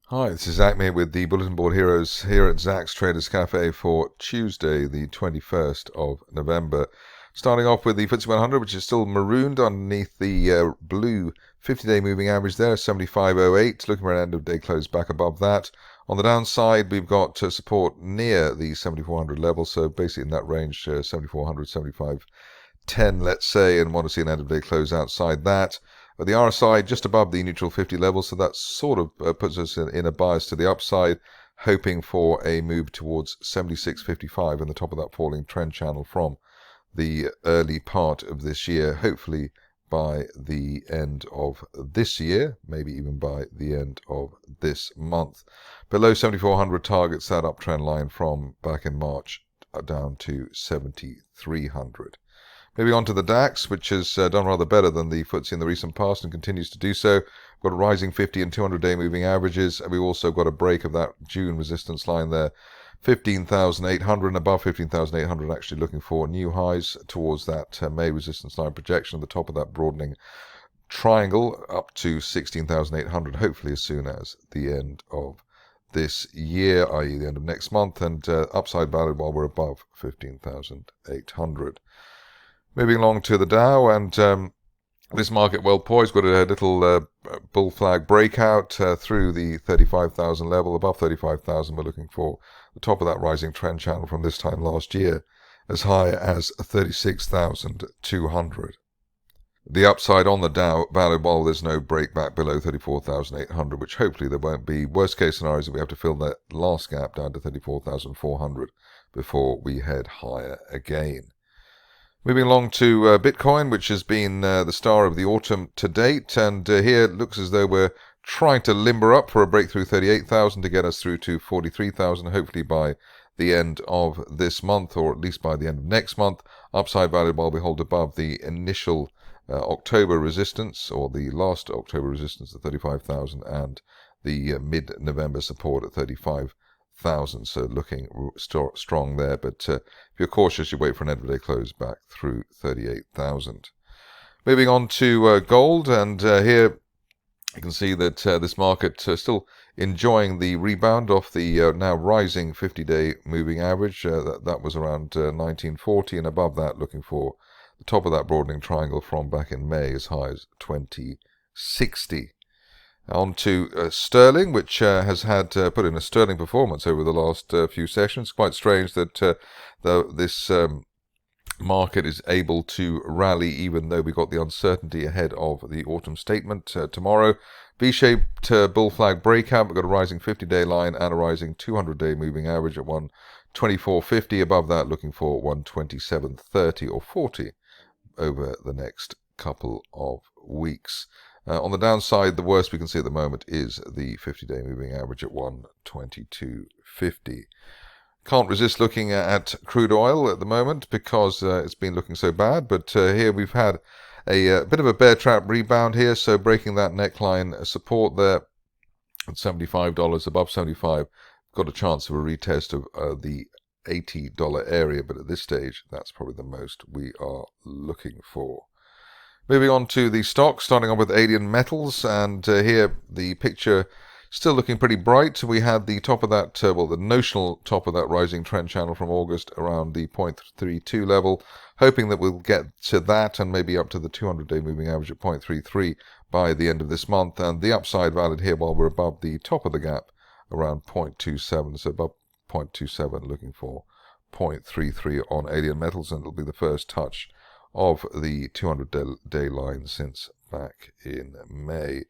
Hi, this is Zach here with the Bulletin Board Heroes here at Zach's Traders Cafe for Tuesday, the 21st of November. Starting off with the FTSE 100, which is still marooned underneath the blue 50-day moving average there, 75.08, looking for an end-of-day close back above that. On the downside, we've got support near the 7400 level, so basically in that range, 7400, 7510, let's say, and want to see an end-of-day close outside that. The RSI just above the neutral 50 level, so that sort of puts us in a bias to the upside, hoping for a move towards 76.55 and the top of that falling trend channel from the early part of this year, hopefully by the end of this year, maybe even by the end of this month. Below 7400 targets that uptrend line from back in March down to 7300. Moving on to the DAX, which has done rather better than the FTSE in the recent past and continues to do so. We've got a rising 50 and 200-day moving averages, and we've also got a break of that June resistance line there. 15,800 and above 15,800, actually looking for new highs towards that May resistance line projection at the top of that broadening triangle up to 16,800, hopefully as soon as the end of this year, i.e. the end of next month, and upside value while we're above 15,800. Moving along to the Dow, and this market well poised, got a little bull flag breakout through the 35,000 level. Above 35,000, we're looking for the top of that rising trend channel from this time last year, as high as 36,200. The upside on the Dow value, while there's no break back below 34,800, which hopefully there won't be. Worst case scenario is that we have to fill that last gap down to 34,400 before we head higher again. Moving along to Bitcoin, which has been the star of the autumn to date, and here it looks as though we're trying to limber up for a breakthrough 38,000 to get us through to 43,000, hopefully by the end of this month, or at least by the end of next month. Upside value while we hold above the initial October resistance, or the last October resistance at 35,000, and the mid-November support at 35,000. So looking strong there, but if you're cautious, you wait for an end-of-day close back through 38,000. Moving on to gold, and here you can see that this market still enjoying the rebound off the now rising 50-day moving average. That was around 1940, and above that looking for the top of that broadening triangle from back in May as high as 2060. On to sterling, which has had put in a sterling performance over the last few sessions. Quite strange that this market is able to rally, even though we've got the uncertainty ahead of the autumn statement tomorrow. V-shaped bull flag breakout. We've got a rising 50-day line and a rising 200-day moving average at 124.50. Above that, looking for 127.30 or 40 over the next couple of weeks. On the downside, the worst we can see at the moment is the 50-day moving average at 122.50. Can't resist looking at crude oil at the moment because it's been looking so bad, but here we've had a bit of a bear trap rebound here, so breaking that neckline support there at $75, above 75, got a chance of a retest of the $80 area, but at this stage, that's probably the most we are looking for. Moving on to the stocks, starting off with Alien Metals, and here the picture still looking pretty bright. We had the top of that, the notional top of that rising trend channel from August around the 0.32 level, hoping that we'll get to that and maybe up to the 200-day moving average at 0.33 by the end of this month, and the upside valid here while we're above the top of the gap around 0.27, so above 0.27, looking for 0.33 on Alien Metals, and it'll be the first touch of the 200-day line since back in May.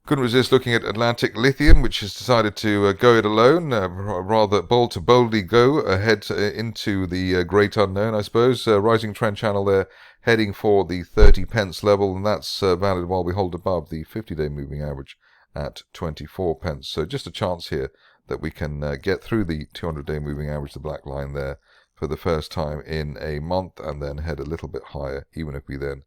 Couldn't resist looking at Atlantic Lithium, which has decided to go it alone, rather boldly go ahead into the great unknown, I suppose. Rising trend channel there, heading for the 30 pence level, and that's valid while we hold above the 50-day moving average at 24 pence. So just a chance here that we can get through the 200-day moving average, the black line there, for the first time in a month, and then head a little bit higher, even if we then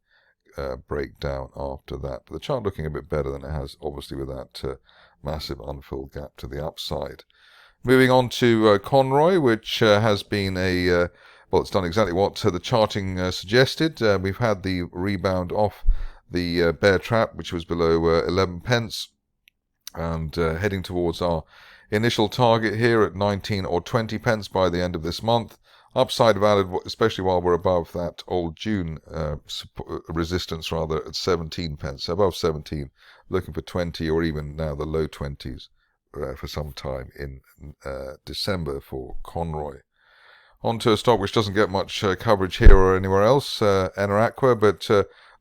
break down after that. But the chart looking a bit better than it has, obviously, with that massive unfilled gap to the upside. Moving on to Conroy, which has been well, it's done exactly what the charting suggested. We've had the rebound off the bear trap, which was below 11 pence. and heading towards our initial target here at 19 or 20 pence by the end of this month. Upside valid, especially while we're above that old June resistance, rather, at 17 pence. Above 17, looking for 20 or even now the low 20s for some time in December for Conroy. On to a stock which doesn't get much coverage here or anywhere else, Eneraqua, but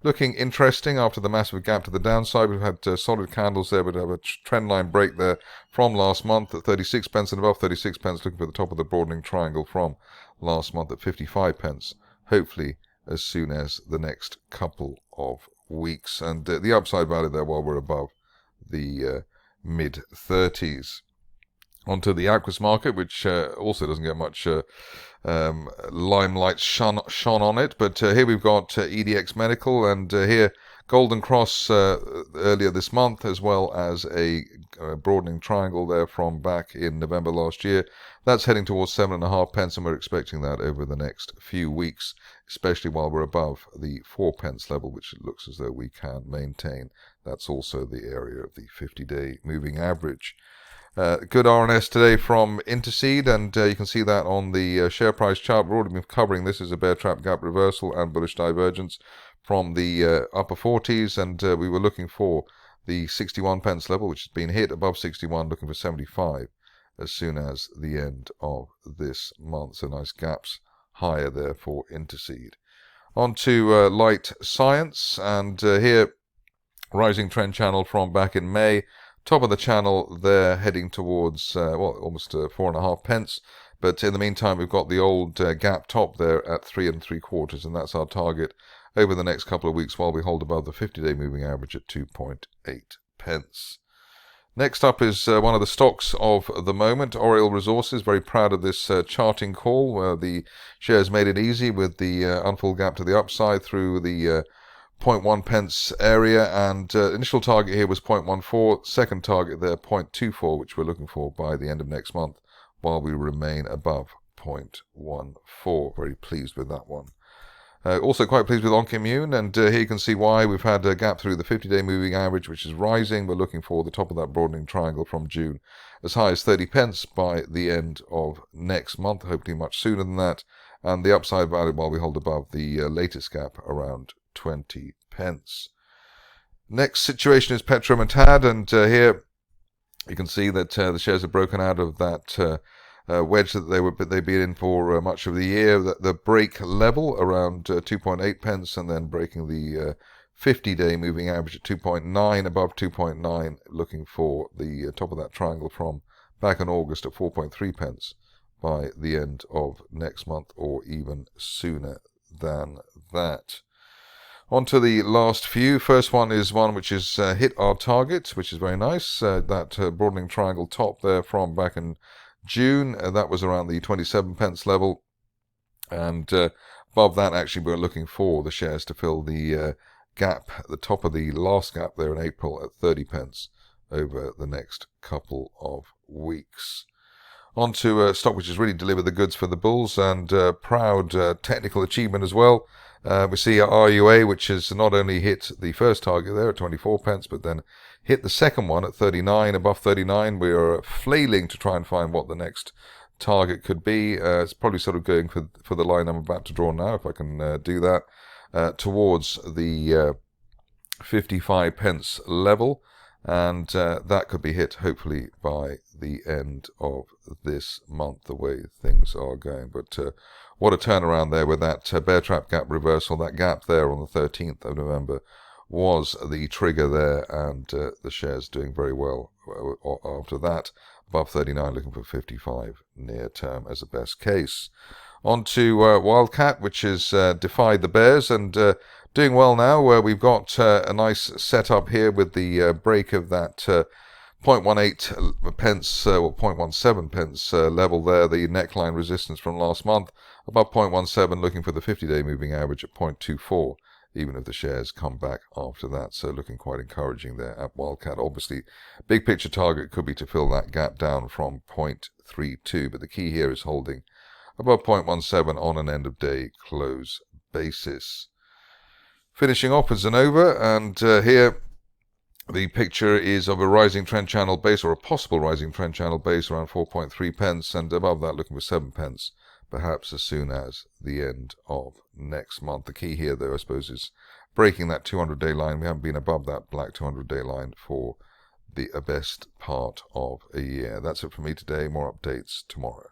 looking interesting after the massive gap to the downside. We've had solid candles there, but have a trend line break there from last month at 36 pence and above 36 pence, looking for the top of the broadening triangle from last month at 55 pence, hopefully as soon as the next couple of weeks. And the upside value there while we're above the mid-30s. Onto the aquas market, which also doesn't get much limelight shone on it, but here we've got EDX Medical, and here Golden Cross earlier this month, as well as a broadening triangle there from back in November last year. That's heading towards 7.5 pence, and we're expecting that over the next few weeks, especially while we're above the 4 pence level, which it looks as though we can maintain. That's also the area of the 50-day moving average. Good RNS today from Intercede, and you can see that on the share price chart. We've already been covering this as a bear trap gap reversal and bullish divergence from the upper 40s, and we were looking for the 61 pence level, which has been hit above 61, looking for 75 as soon as the end of this month. So nice gaps higher there for Intercede. On to Light Science, and here rising trend channel from back in May. Top of the channel there, heading towards almost 4.5 pence. But in the meantime, we've got the old gap top there at 3 3/4, and that's our target over the next couple of weeks while we hold above the 50-day moving average at 2.8 pence. Next up is one of the stocks of the moment, Oriole Resources. Very proud of this charting call where the shares made it easy with the unfull gap to the upside through the 0.1 pence area, and initial target here was 0.14, second target there 0.24, which we're looking for by the end of next month while we remain above 0.14. Very pleased with that one. Also quite pleased with Oncimmune, and here you can see why. We've had a gap through the 50-day moving average, which is rising. We're looking for the top of that broadening triangle from June as high as 30 pence by the end of next month, hopefully much sooner than that, and the upside value while we hold above the latest gap around 20 pence. Next situation is Petro, and here you can see that the shares have broken out of that wedge that they've been in for much of the year. The break level around 2.8 pence, and then breaking the 50-day moving average at 2.9, above 2.9, looking for the top of that triangle from back in August at 4.3 pence by the end of next month, or even sooner than that. On to the last few. First one is one which has hit our target, which is very nice. That broadening triangle top there from back in June, that was around the 27 pence level. And above that, actually, we're looking for the shares to fill the gap at the top of the last gap there in April at 30 pence over the next couple of weeks. On to a stock which has really delivered the goods for the bulls, and proud technical achievement as well. We see RUA, which has not only hit the first target there at 24 pence, but then hit the second one at 39, above 39. We are flailing to try and find what the next target could be. It's probably sort of going for the line I'm about to draw now, if I can do that, towards the 55 pence level. And that could be hit hopefully by the end of this month, the way things are going. But what a turnaround there with that bear trap gap reversal. That gap there on the 13th of November was the trigger there, and the shares doing very well after that. Above 39, looking for 55 near term as a best case. On to Wildcat, which has defied the bears and doing well now. We've got a nice setup here with the break of that 0.18 pence or 0.17 pence level there, the neckline resistance from last month. Above 0.17, looking for the 50-day moving average at 0.24, even if the shares come back after that. So looking quite encouraging there at Wildcat. Obviously, big picture target could be to fill that gap down from 0.32, but the key here is holding above 0.17 on an end of day close basis. Finishing off with Zenova, and here The picture is of a rising trend channel base, or a possible rising trend channel base, around 4.3 pence, and above that looking for 7 pence, perhaps as soon as the end of next month. The key here, though, I suppose, is breaking that 200-day line. We haven't been above that black 200-day line for the best part of a year. That's it from me today. More updates tomorrow.